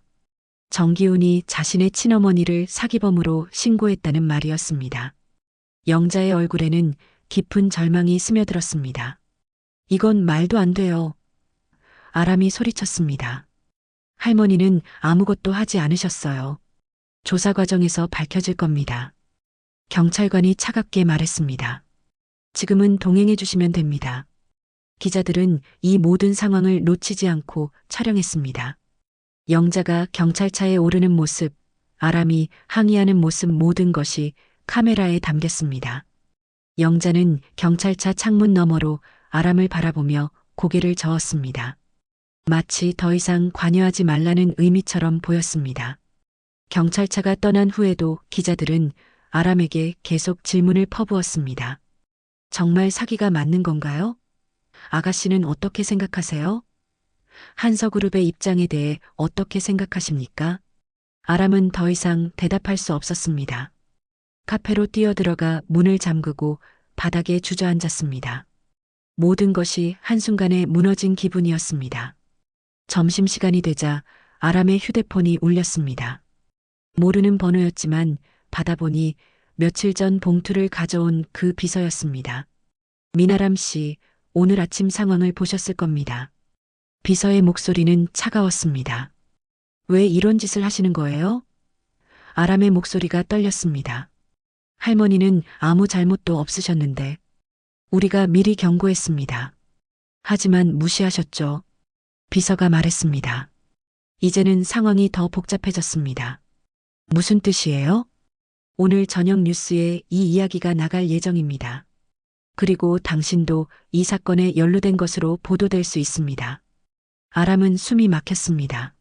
Speaker 3: 정기훈이 자신의 친어머니를 사기범으로 신고했다는 말이었습니다. 영자의 얼굴에는 깊은 절망이 스며들었습니다. 이건 말도 안 돼요. 아람이 소리쳤습니다. 할머니는 아무것도 하지 않으셨어요. 조사 과정에서 밝혀질 겁니다. 경찰관이 차갑게 말했습니다. 지금은 동행해 주시면 됩니다. 기자들은 이 모든 상황을 놓치지 않고 촬영했습니다. 영자가 경찰차에 오르는 모습, 아람이 항의하는 모습 모든 것이 카메라에 담겼습니다. 영자는 경찰차 창문 너머로 아람을 바라보며 고개를 저었습니다. 마치 더 이상 관여하지 말라는 의미처럼 보였습니다. 경찰차가 떠난 후에도 기자들은 아람에게 계속 질문을 퍼부었습니다. 정말 사기가 맞는 건가요? 아가씨는 어떻게 생각하세요? 한서그룹의 입장에 대해 어떻게 생각하십니까? 아람은 더 이상 대답할 수 없었습니다. 카페로 뛰어들어가 문을 잠그고 바닥에 주저앉았습니다. 모든 것이 한순간에 무너진 기분이었습니다. 점심시간이 되자 아람의 휴대폰이 울렸습니다. 모르는 번호였지만 받아보니 며칠 전 봉투를 가져온 그 비서였습니다. 미나람 씨, 오늘 아침 상황을 보셨을 겁니다. 비서의 목소리는 차가웠습니다. 왜 이런 짓을 하시는 거예요? 아람의 목소리가 떨렸습니다. 할머니는 아무 잘못도 없으셨는데 우리가 미리 경고했습니다. 하지만 무시하셨죠. 비서가 말했습니다. 이제는 상황이 더 복잡해졌습니다. 무슨 뜻이에요? 오늘 저녁 뉴스에 이 이야기가 나갈 예정입니다. 그리고 당신도 이 사건에 연루된 것으로 보도될 수 있습니다. 아람은 숨이 막혔습니다.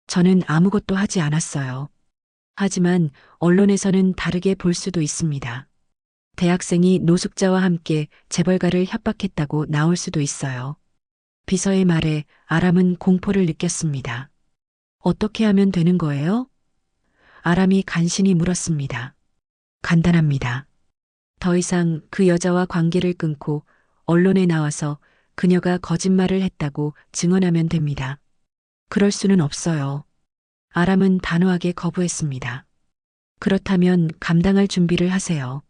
Speaker 3: 저는 아무것도 하지 않았어요. 하지만 언론에서는 다르게 볼 수도 있습니다. 대학생이 노숙자와 함께 재벌가를 협박했다고 나올 수도 있어요. 비서의 말에 아람은 공포를 느꼈습니다. 어떻게 하면 되는 거예요? 아람이 간신히 물었습니다. 간단합니다. 더 이상 그 여자와 관계를 끊고 언론에 나와서 그녀가 거짓말을 했다고 증언하면 됩니다. 그럴 수는 없어요. 아람은 단호하게 거부했습니다. 그렇다면 감당할 준비를 하세요.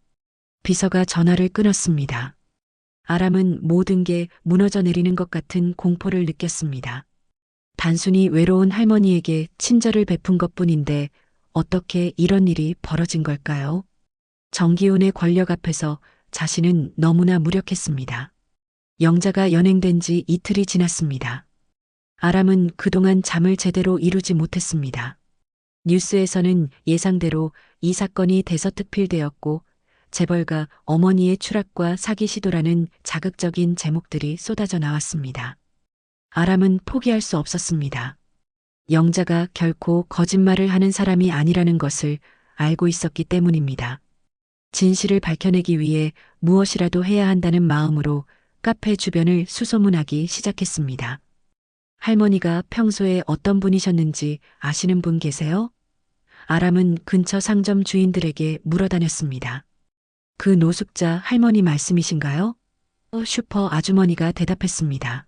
Speaker 3: 비서가 전화를 끊었습니다. 아람은 모든 게 무너져 내리는 것 같은 공포를 느꼈습니다. 단순히 외로운 할머니에게 친절을 베푼 것뿐인데 어떻게 이런 일이 벌어진 걸까요? 정기훈의 권력 앞에서 자신은 너무나 무력했습니다. 영자가 연행된 지 이틀이 지났습니다. 아람은 그동안 잠을 제대로 이루지 못했습니다. 뉴스에서는 예상대로 이 사건이 대서특필되었고 재벌가 어머니의 추락과 사기 시도라는 자극적인 제목들이 쏟아져 나왔습니다. 아람은 포기할 수 없었습니다. 영자가 결코 거짓말을 하는 사람이 아니라는 것을 알고 있었기 때문입니다. 진실을 밝혀내기 위해 무엇이라도 해야 한다는 마음으로 카페 주변을 수소문하기 시작했습니다. 할머니가 평소에 어떤 분이셨는지 아시는 분 계세요? 아람은 근처 상점 주인들에게 물어다녔습니다. 그 노숙자 할머니 말씀이신가요? 슈퍼 아주머니가 대답했습니다.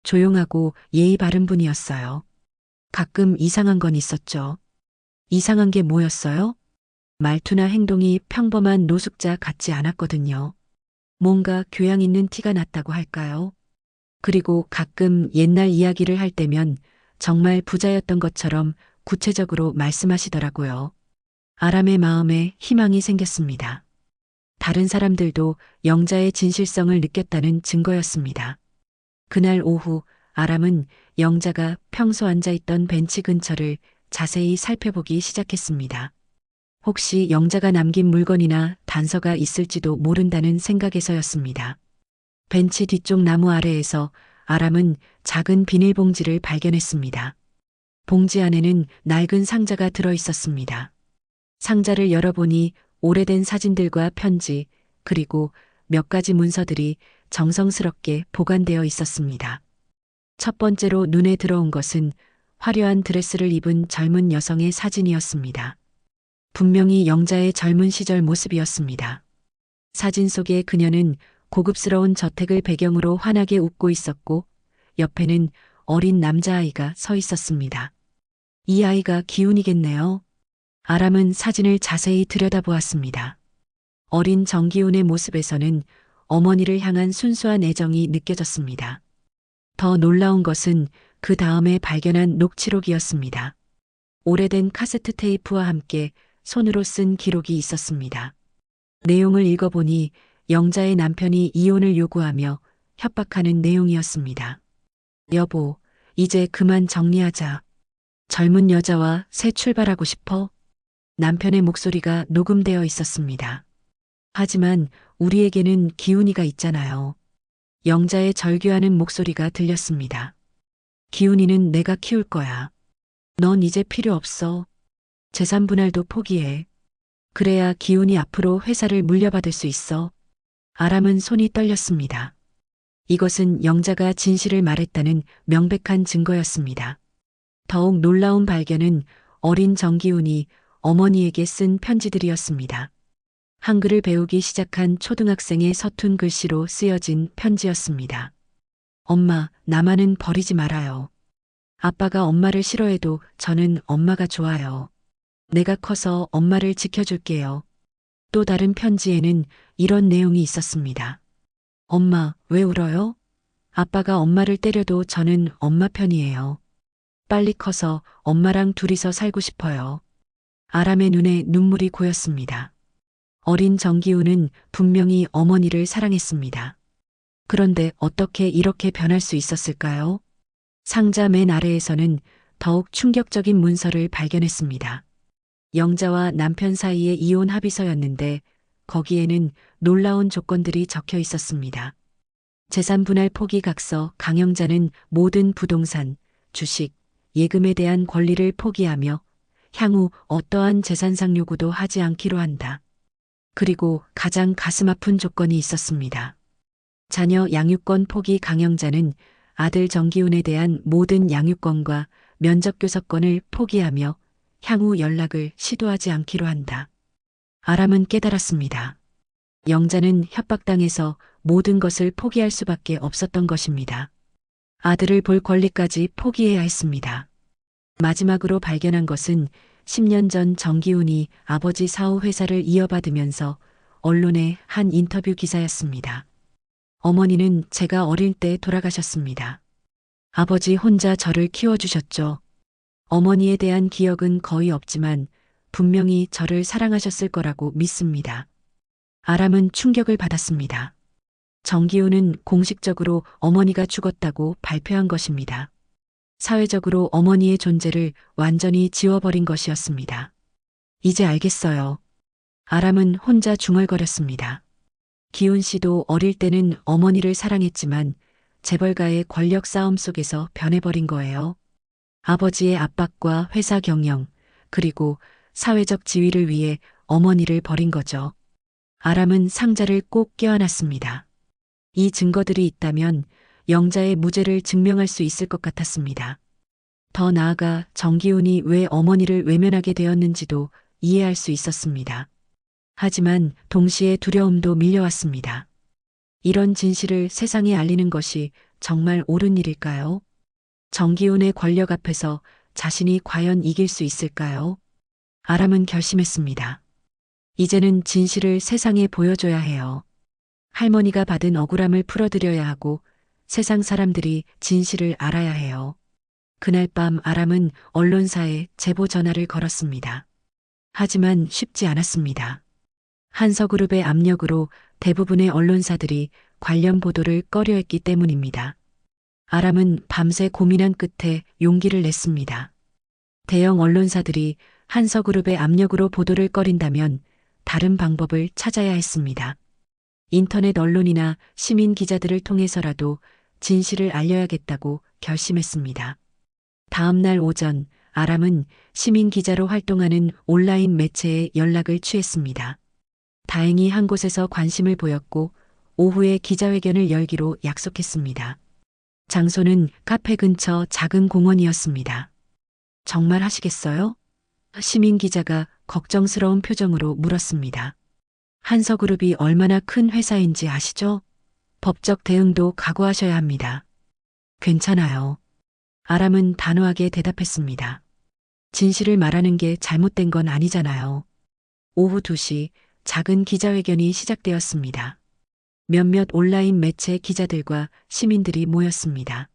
Speaker 3: 조용하고 예의 바른 분이었어요. 가끔 이상한 건 있었죠. 이상한 게 뭐였어요? 말투나 행동이 평범한 노숙자 같지 않았거든요. 뭔가 교양 있는 티가 났다고 할까요? 그리고 가끔 옛날 이야기를 할 때면 정말 부자였던 것처럼 구체적으로 말씀하시더라고요. 아람의 마음에 희망이 생겼습니다. 다른 사람들도 영자의 진실성을 느꼈다는 증거였습니다. 그날 오후 아람은 영자가 평소 앉아있던 벤치 근처를 자세히 살펴보기 시작했습니다. 혹시 영자가 남긴 물건이나 단서가 있을지도 모른다는 생각에서였습니다. 벤치 뒤쪽 나무 아래에서 아람은 작은 비닐봉지를 발견했습니다. 봉지 안에는 낡은 상자가 들어 있었습니다. 상자를 열어보니 오래된 사진들과 편지, 그리고 몇 가지 문서들이 정성스럽게 보관되어 있었습니다. 첫 번째로 눈에 들어온 것은 화려한 드레스를 입은 젊은 여성의 사진이었습니다. 분명히 영자의 젊은 시절 모습이었습니다. 사진 속의 그녀는 고급스러운 저택을 배경으로 환하게 웃고 있었고 옆에는 어린 남자아이가 서 있었습니다. 이 아이가 기훈이겠네요. 아람은 사진을 자세히 들여다보았습니다. 어린 정기훈의 모습에서는 어머니를 향한 순수한 애정이 느껴졌습니다. 더 놀라운 것은 그 다음에 발견한 녹취록이었습니다. 오래된 카세트 테이프와 함께 손으로 쓴 기록이 있었습니다. 내용을 읽어보니 영자의 남편이 이혼을 요구하며 협박하는 내용이었습니다. 여보, 이제 그만 정리하자. 젊은 여자와 새 출발하고 싶어? 남편의 목소리가 녹음되어 있었습니다. 하지만 우리에게는 기훈이가 있잖아요. 영자의 절규하는 목소리가 들렸습니다. 기훈이는 내가 키울 거야. 넌 이제 필요 없어. 재산 분할도 포기해. 그래야 기훈이 앞으로 회사를 물려받을 수 있어. 아람은 손이 떨렸습니다. 이것은 영자가 진실을 말했다는 명백한 증거였습니다. 더욱 놀라운 발견은 어린 정기훈이 어머니에게 쓴 편지들이었습니다. 한글을 배우기 시작한 초등학생의 서툰 글씨로 쓰여진 편지였습니다. 엄마, 나만은 버리지 말아요. 아빠가 엄마를 싫어해도 저는 엄마가 좋아요. 내가 커서 엄마를 지켜줄게요. 또 다른 편지에는 이런 내용이 있었습니다. 엄마, 왜 울어요? 아빠가 엄마를 때려도 저는 엄마 편이에요. 빨리 커서 엄마랑 둘이서 살고 싶어요. 아람의 눈에 눈물이 고였습니다. 어린 정기훈은 분명히 어머니를 사랑했습니다. 그런데 어떻게 이렇게 변할 수 있었을까요? 상자 맨 아래에서는 더욱 충격적인 문서를 발견했습니다. 영자와 남편 사이의 이혼 합의서였는데 거기에는 놀라운 조건들이 적혀 있었습니다. 재산 분할 포기 각서, 강영자는 모든 부동산, 주식, 예금에 대한 권리를 포기하며 향후 어떠한 재산상 요구도 하지 않기로 한다. 그리고 가장 가슴 아픈 조건이 있었습니다. 자녀 양육권 포기. 강영자는 아들 정기훈에 대한 모든 양육권과 면접교섭권을 포기하며 향후 연락을 시도하지 않기로 한다. 아람은 깨달았습니다. 영자는 협박당해서 모든 것을 포기할 수밖에 없었던 것입니다. 아들을 볼 권리까지 포기해야 했습니다. 마지막으로 발견한 것은 10년 전 정기훈이 아버지 사후 회사를 이어받으면서 언론의 한 인터뷰 기사였습니다. 어머니는 제가 어릴 때 돌아가셨습니다. 아버지 혼자 저를 키워주셨죠. 어머니에 대한 기억은 거의 없지만 분명히 저를 사랑하셨을 거라고 믿습니다. 아람은 충격을 받았습니다. 정기훈은 공식적으로 어머니가 죽었다고 발표한 것입니다. 사회적으로 어머니의 존재를 완전히 지워버린 것이었습니다. 이제 알겠어요. 아람은 혼자 중얼거렸습니다. 기훈 씨도 어릴 때는 어머니를 사랑했지만 재벌가의 권력 싸움 속에서 변해버린 거예요. 아버지의 압박과 회사 경영, 그리고 사회적 지위를 위해 어머니를 버린 거죠. 아람은 상자를 꼭 껴안았습니다. 이 증거들이 있다면 영자의 무죄를 증명할 수 있을 것 같았습니다. 더 나아가 정기훈이 왜 어머니를 외면하게 되었는지도 이해할 수 있었습니다. 하지만 동시에 두려움도 밀려왔습니다. 이런 진실을 세상에 알리는 것이 정말 옳은 일일까요? 정기훈의 권력 앞에서 자신이 과연 이길 수 있을까요? 아람은 결심했습니다. 이제는 진실을 세상에 보여줘야 해요. 할머니가 받은 억울함을 풀어드려야 하고 세상 사람들이 진실을 알아야 해요. 그날 밤 아람은 언론사에 제보 전화를 걸었습니다. 하지만 쉽지 않았습니다. 한서그룹의 압력으로 대부분의 언론사들이 관련 보도를 꺼려했기 때문입니다. 아람은 밤새 고민한 끝에 용기를 냈습니다. 대형 언론사들이 한서그룹의 압력으로 보도를 꺼린다면 다른 방법을 찾아야 했습니다. 인터넷 언론이나 시민 기자들을 통해서라도 진실을 알려야겠다고 결심했습니다. 다음 날 오전 아람은 시민 기자로 활동하는 온라인 매체에 연락을 취했습니다. 다행히 한 곳에서 관심을 보였고 오후에 기자회견을 열기로 약속했습니다. 장소는 카페 근처 작은 공원이었습니다. 정말 하시겠어요? 시민 기자가 걱정스러운 표정으로 물었습니다. 한서그룹이 얼마나 큰 회사인지 아시죠? 법적 대응도 각오하셔야 합니다. 괜찮아요. 아람은 단호하게 대답했습니다. 진실을 말하는 게 잘못된 건 아니잖아요. 오후 2시 작은 기자회견이 시작되었습니다. 몇몇 온라인 매체 기자들과 시민들이 모였습니다.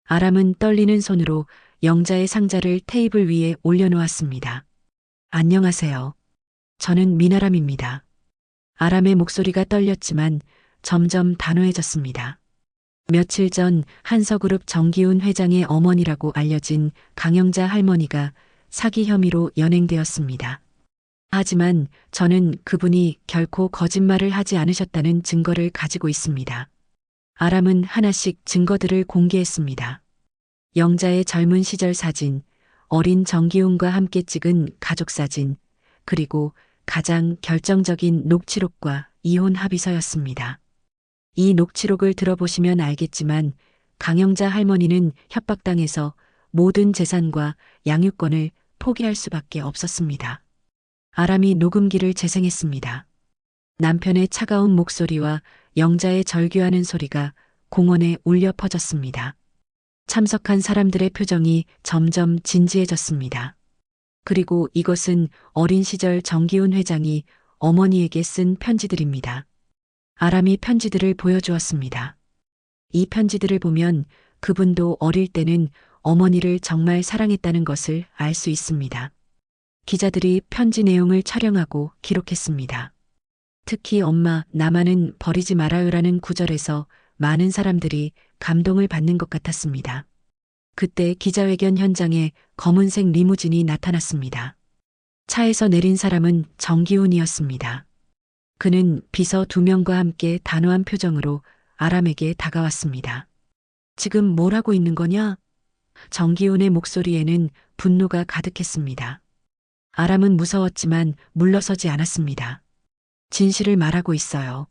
Speaker 3: 아람은 떨리는 손으로 영자의 상자를 테이블 위에 올려놓았습니다. 안녕하세요. 저는 미나람입니다. 아람의 목소리가 떨렸지만 점점 단호해졌습니다. 며칠 전 한서그룹 정기훈 회장의 어머니라고 알려진 강영자 할머니가 사기 혐의로 연행되었습니다. 하지만 저는 그분이 결코 거짓말을 하지 않으셨다는 증거를 가지고 있습니다. 아람은 하나씩 증거들을 공개했습니다. 영자의 젊은 시절 사진, 어린 정기훈과 함께 찍은 가족 사진, 그리고 가장 결정적인 녹취록과 이혼 합의서였습니다. 이 녹취록을 들어보시면 알겠지만 강영자 할머니는 협박당해서 모든 재산과 양육권을 포기할 수밖에 없었습니다. 아람이 녹음기를 재생했습니다. 남편의 차가운 목소리와 영자의 절규하는 소리가 공원에 울려 퍼졌습니다. 참석한 사람들의 표정이 점점 진지해졌습니다. 그리고 이것은 어린 시절 정기훈 회장이 어머니에게 쓴 편지들입니다. 아람이 편지들을 보여주었습니다. 이 편지들을 보면 그분도 어릴 때는 어머니를 정말 사랑했다는 것을 알 수 있습니다. 기자들이 편지 내용을 촬영하고 기록했습니다. 특히 엄마, 나만은 버리지 말아요라는 구절에서 많은 사람들이 감동을 받는 것 같았습니다. 그때 기자회견 현장에 검은색 리무진이 나타났습니다. 차에서 내린 사람은 정기훈이었습니다. 그는 비서 2명과 함께 단호한 표정으로 아람에게 다가왔습니다. 지금 뭘 하고 있는 거냐? 정기훈의 목소리에는 분노가 가득했습니다. 아람은 무서웠지만 물러서지 않았습니다. 진실을 말하고 있어요.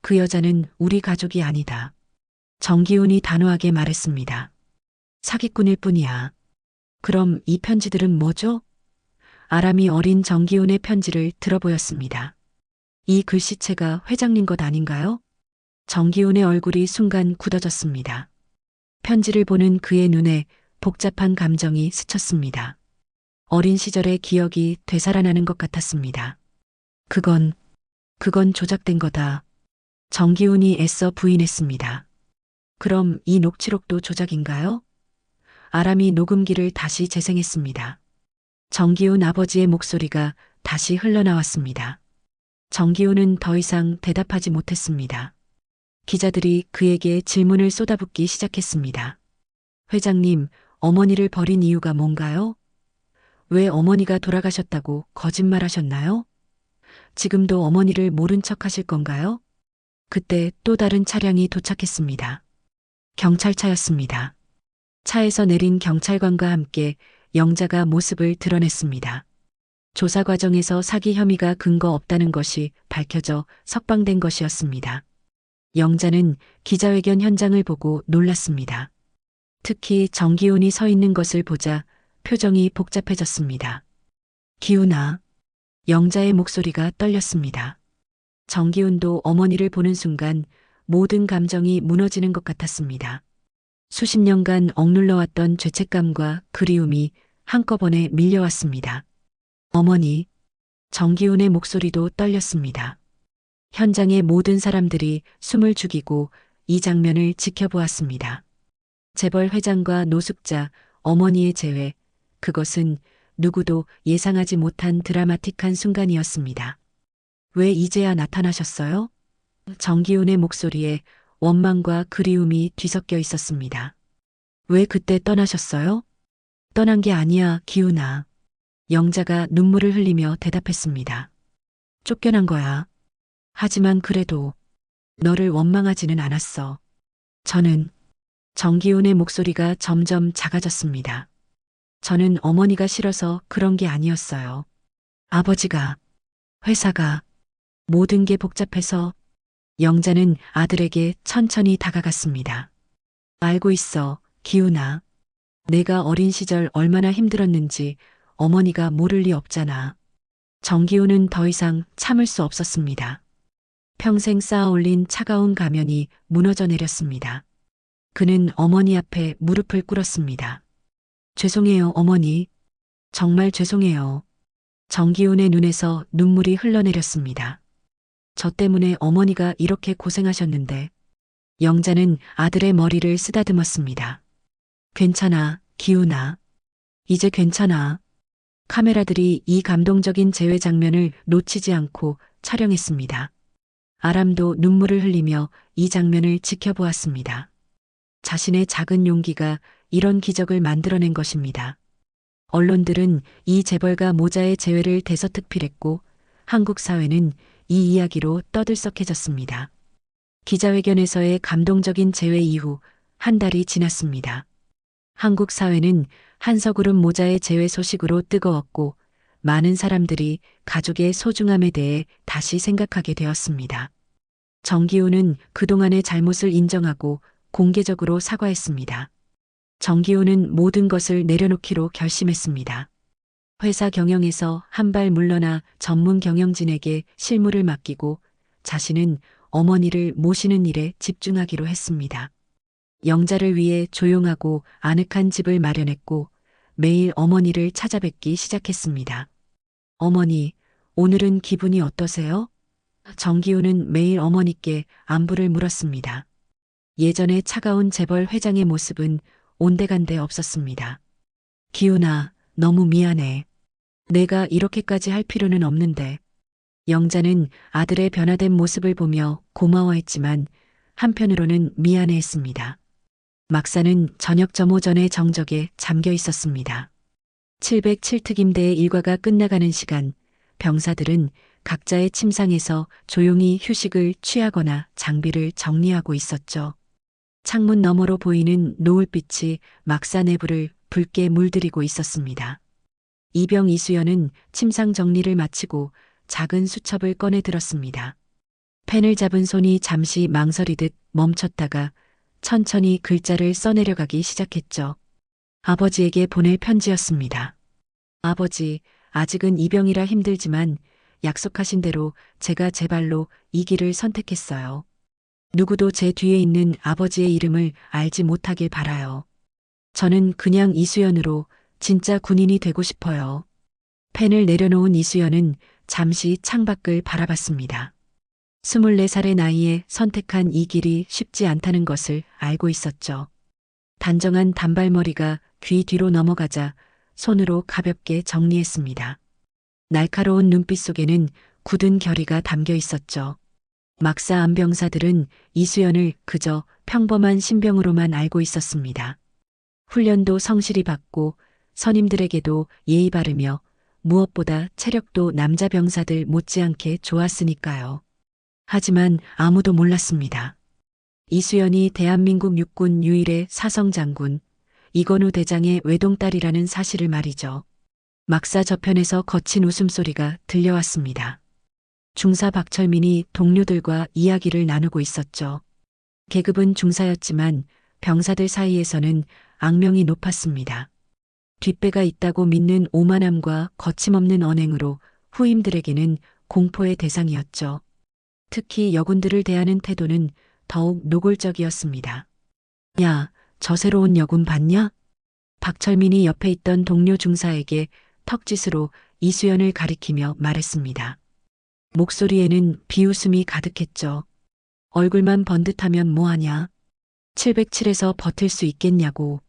Speaker 3: 그 여자는 우리 가족이 아니다. 정기훈이 단호하게 말했습니다. 사기꾼일 뿐이야. 그럼 이 편지들은 뭐죠? 아람이 어린 정기훈의 편지를 들어보였습니다. 이 글씨체가 회장님 것 아닌가요? 정기훈의 얼굴이 순간 굳어졌습니다. 편지를 보는 그의 눈에 복잡한 감정이 스쳤습니다. 어린 시절의 기억이 되살아나는 것 같았습니다. 그건 조작된 거다. 정기훈이 애써 부인했습니다. 그럼 이 녹취록도 조작인가요? 아람이 녹음기를 다시 재생했습니다. 정기훈 아버지의 목소리가 다시 흘러나왔습니다. 정기훈은 더 이상 대답하지 못했습니다. 기자들이 그에게 질문을 쏟아붓기 시작했습니다. 회장님, 어머니를 버린 이유가 뭔가요? 왜 어머니가 돌아가셨다고 거짓말하셨나요? 지금도 어머니를 모른 척 하실 건가요? 그때 또 다른 차량이 도착했습니다. 경찰차였습니다. 차에서 내린 경찰관과 함께 영자가 모습을 드러냈습니다. 조사 과정에서 사기 혐의가 근거 없다는 것이 밝혀져 석방된 것이었습니다. 영자는 기자회견 현장을 보고 놀랐습니다. 특히 정기훈이 서 있는 것을 보자 표정이 복잡해졌습니다. 기훈아. 영자의 목소리가 떨렸습니다. 정기훈도 어머니를 보는 순간 모든 감정이 무너지는 것 같았습니다. 수십 년간 억눌러왔던 죄책감과 그리움이 한꺼번에 밀려왔습니다. 어머니. 정기훈의 목소리도 떨렸습니다. 현장의 모든 사람들이 숨을 죽이고 이 장면을 지켜보았습니다. 재벌 회장과 노숙자, 어머니의 재회, 그것은 누구도 예상하지 못한 드라마틱한 순간이었습니다. 왜 이제야 나타나셨어요? 정기훈의 목소리에 원망과 그리움이 뒤섞여 있었습니다. 왜 그때 떠나셨어요? 떠난 게 아니야, 기훈아. 영자가 눈물을 흘리며 대답했습니다. 쫓겨난 거야. 하지만 그래도 너를 원망하지는 않았어. 저는 정기훈의 목소리가 점점 작아졌습니다. 저는 어머니가 싫어서 그런 게 아니었어요. 아버지가, 회사가, 모든 게 복잡해서 영자는 아들에게 천천히 다가갔습니다. 알고 있어, 기훈아. 내가 어린 시절 얼마나 힘들었는지 어머니가 모를 리 없잖아. 정기훈은 더 이상 참을 수 없었습니다. 평생 쌓아올린 차가운 가면이 무너져 내렸습니다. 그는 어머니 앞에 무릎을 꿇었습니다. 죄송해요, 어머니. 정말 죄송해요. 정기훈의 눈에서 눈물이 흘러내렸습니다. 저 때문에 어머니가 이렇게 고생하셨는데. 영자는 아들의 머리를 쓰다듬었습니다. 괜찮아, 기훈아. 이제 괜찮아. 카메라들이 이 감동적인 재회 장면을 놓치지 않고 촬영했습니다. 아람도 눈물을 흘리며 이 장면을 지켜보았습니다. 자신의 작은 용기가 이런 기적을 만들어낸 것입니다. 언론들은 이 재벌가 모자의 재회를 대서특필했고 한국 사회는 이 이야기로 떠들썩해졌습니다. 기자회견에서의 감동적인 재회 이후 한 달이 지났습니다. 한국 사회는 한서그룹 모자의 재회 소식으로 뜨거웠고 많은 사람들이 가족의 소중함에 대해 다시 생각하게 되었습니다. 정기훈은 그동안의 잘못을 인정하고 공개적으로 사과했습니다. 정기훈은 모든 것을 내려놓기로 결심했습니다. 회사 경영에서 한 발 물러나 전문 경영진에게 실무를 맡기고 자신은 어머니를 모시는 일에 집중하기로 했습니다. 영자를 위해 조용하고 아늑한 집을 마련했고 매일 어머니를 찾아뵙기 시작했습니다. 어머니, 오늘은 기분이 어떠세요? 정기훈은 매일 어머니께 안부를 물었습니다. 예전의 차가운 재벌 회장의 모습은 온데간데 없었습니다. 기훈아, 너무 미안해. 내가 이렇게까지 할 필요는 없는데. 영자는 아들의 변화된 모습을 보며 고마워했지만 한편으로는 미안해했습니다. 막사는 저녁 점호 전의 정적에 잠겨 있었습니다. 707특임대의 일과가 끝나가는 시간, 병사들은 각자의 침상에서 조용히 휴식을 취하거나 장비를 정리하고 있었죠. 창문 너머로 보이는 노을빛이 막사 내부를 붉게 물들이고 있었습니다. 이병 이수연은 침상 정리를 마치고 작은 수첩을 꺼내 들었습니다. 펜을 잡은 손이 잠시 망설이듯 멈췄다가 천천히 글자를 써내려가기 시작했죠. 아버지에게 보낼 편지였습니다. 아버지, 아직은 이병이라 힘들지만 약속하신 대로 제가 제 발로 이 길을 선택했어요. 누구도 제 뒤에 있는 아버지의 이름을 알지 못하길 바라요. 저는 그냥 이수연으로 진짜 군인이 되고 싶어요. 펜을 내려놓은 이수연은 잠시 창밖을 바라봤습니다. 24살의 나이에 선택한 이 길이 쉽지 않다는 것을 알고 있었죠. 단정한 단발머리가 귀 뒤로 넘어가자 손으로 가볍게 정리했습니다. 날카로운 눈빛 속에는 굳은 결의가 담겨 있었죠. 막사 암병사들은 이수연을 그저 평범한 신병으로만 알고 있었습니다. 훈련도 성실히 받고 선임들에게도 예의 바르며 무엇보다 체력도 남자 병사들 못지않게 좋았으니까요. 하지만 아무도 몰랐습니다. 이수연이 대한민국 육군 유일의 사성장군 이건우 대장의 외동딸이라는 사실을 말이죠. 막사 저편에서 거친 웃음소리가 들려왔습니다. 중사 박철민이 동료들과 이야기를 나누고 있었죠. 계급은 중사였지만 병사들 사이에서는 악명이 높았습니다. 뒷배가 있다고 믿는 오만함과 거침없는 언행으로 후임들에게는 공포의 대상이었죠. 특히 여군들을 대하는 태도는 더욱 노골적이었습니다. 야, 저 새로운 여군 봤냐? 박철민이 옆에 있던 동료 중사에게 턱짓으로 이수연을 가리키며 말했습니다. 목소리에는 비웃음이 가득했죠. 얼굴만 번듯하면 뭐하냐? 707에서 버틸 수 있겠냐고.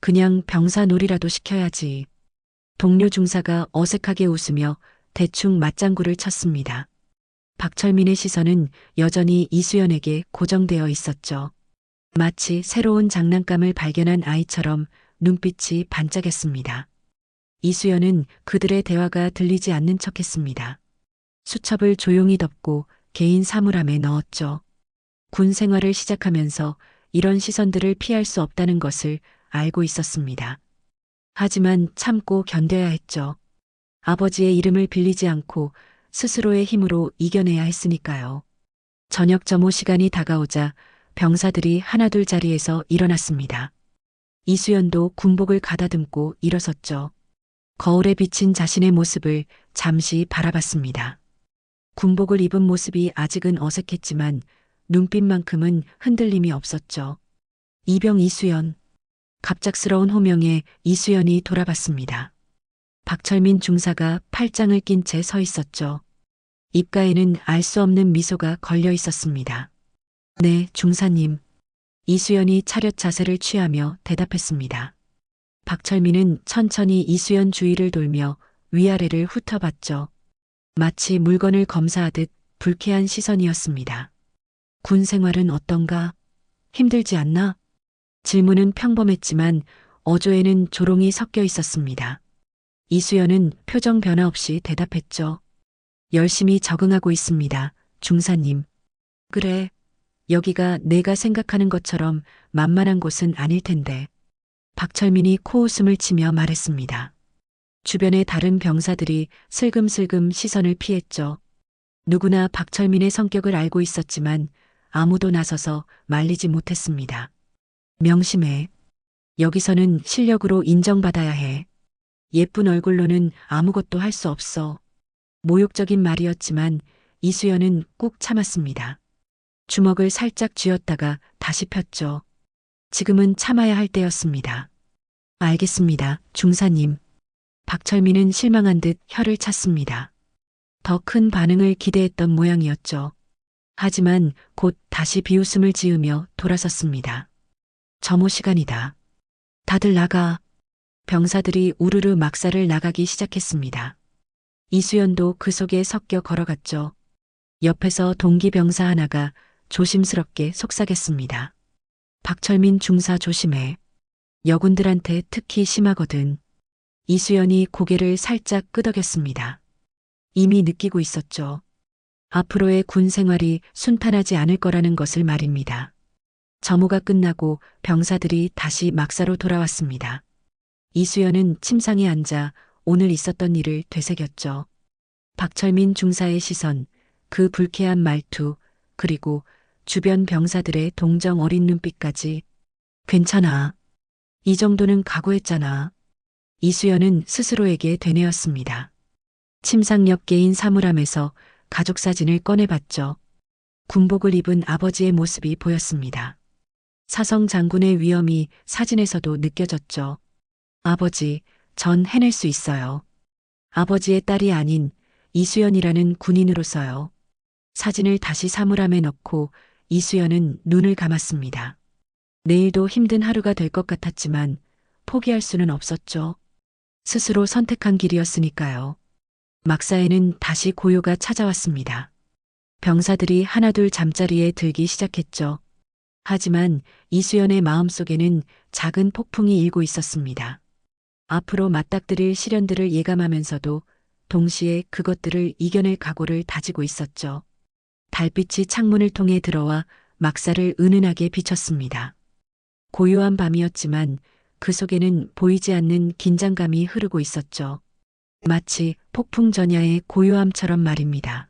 Speaker 3: 그냥 병사 놀이라도 시켜야지. 동료 중사가 어색하게 웃으며 대충 맞장구를 쳤습니다. 박철민의 시선은 여전히 이수연에게 고정되어 있었죠. 마치 새로운 장난감을 발견한 아이처럼 눈빛이 반짝였습니다. 이수연은 그들의 대화가 들리지 않는 척했습니다. 수첩을 조용히 덮고 개인 사물함에 넣었죠. 군 생활을 시작하면서 이런 시선들을 피할 수 없다는 것을 알고 있었습니다. 하지만 참고 견뎌야 했죠. 아버지의 이름을 빌리지 않고 스스로의 힘으로 이겨내야 했으니까요. 저녁 점호 시간이 다가오자 병사들이 하나둘 자리에서 일어났습니다. 이수연도 군복을 가다듬고 일어섰죠. 거울에 비친 자신의 모습을 잠시 바라봤습니다. 군복을 입은 모습이 아직은 어색했지만 눈빛만큼은 흔들림이 없었죠. 이병 이수연. 갑작스러운 호명에 이수연이 돌아봤습니다. 박철민 중사가 팔짱을 낀 채 서 있었죠. 입가에는 알 수 없는 미소가 걸려 있었습니다. 네, 중사님. 이수연이 차렷 자세를 취하며 대답했습니다. 박철민은 천천히 이수연 주위를 돌며 위아래를 훑어봤죠. 마치 물건을 검사하듯 불쾌한 시선이었습니다. 군 생활은 어떤가? 힘들지 않나? 질문은 평범했지만 어조에는 조롱이 섞여 있었습니다. 이수연은 표정 변화 없이 대답했죠. 열심히 적응하고 있습니다, 중사님. 그래, 여기가 내가 생각하는 것처럼 만만한 곳은 아닐 텐데. 박철민이 코웃음을 치며 말했습니다. 주변의 다른 병사들이 슬금슬금 시선을 피했죠. 누구나 박철민의 성격을 알고 있었지만 아무도 나서서 말리지 못했습니다. 명심해. 여기서는 실력으로 인정받아야 해. 예쁜 얼굴로는 아무것도 할 수 없어. 모욕적인 말이었지만 이수연은 꾹 참았습니다. 주먹을 살짝 쥐었다가 다시 폈죠. 지금은 참아야 할 때였습니다. 알겠습니다, 중사님. 박철민은 실망한 듯 혀를 찼습니다. 더 큰 반응을 기대했던 모양이었죠. 하지만 곧 다시 비웃음을 지으며 돌아섰습니다. 점호 시간이다. 다들 나가. 병사들이 우르르 막사를 나가기 시작했습니다. 이수연도 그 속에 섞여 걸어갔죠. 옆에서 동기 병사 하나가 조심스럽게 속삭였습니다. 박철민 중사 조심해. 여군들한테 특히 심하거든. 이수연이 고개를 살짝 끄덕였습니다. 이미 느끼고 있었죠. 앞으로의 군 생활이 순탄하지 않을 거라는 것을 말입니다. 점호가 끝나고 병사들이 다시 막사로 돌아왔습니다. 이수연은 침상에 앉아 오늘 있었던 일을 되새겼죠. 박철민 중사의 시선, 그 불쾌한 말투, 그리고 주변 병사들의 동정 어린 눈빛까지. 괜찮아. 이 정도는 각오했잖아. 이수연은 스스로에게 되뇌었습니다. 침상옆 개인 사물함에서 가족 사진을 꺼내봤죠. 군복을 입은 아버지의 모습이 보였습니다. 사성 장군의 위엄이 사진에서도 느껴졌죠. 아버지, 전 해낼 수 있어요. 아버지의 딸이 아닌 이수연이라는 군인으로서요. 사진을 다시 사물함에 넣고 이수연은 눈을 감았습니다. 내일도 힘든 하루가 될 것 같았지만 포기할 수는 없었죠. 스스로 선택한 길이었으니까요. 막사에는 다시 고요가 찾아왔습니다. 병사들이 하나둘 잠자리에 들기 시작했죠. 하지만 이수연의 마음속에는 작은 폭풍이 일고 있었습니다. 앞으로 맞닥뜨릴 시련들을 예감하면서도 동시에 그것들을 이겨낼 각오를 다지고 있었죠. 달빛이 창문을 통해 들어와 막사를 은은하게 비쳤습니다. 고요한 밤이었지만 그 속에는 보이지 않는 긴장감이 흐르고 있었죠. 마치 폭풍 전야의 고요함처럼 말입니다.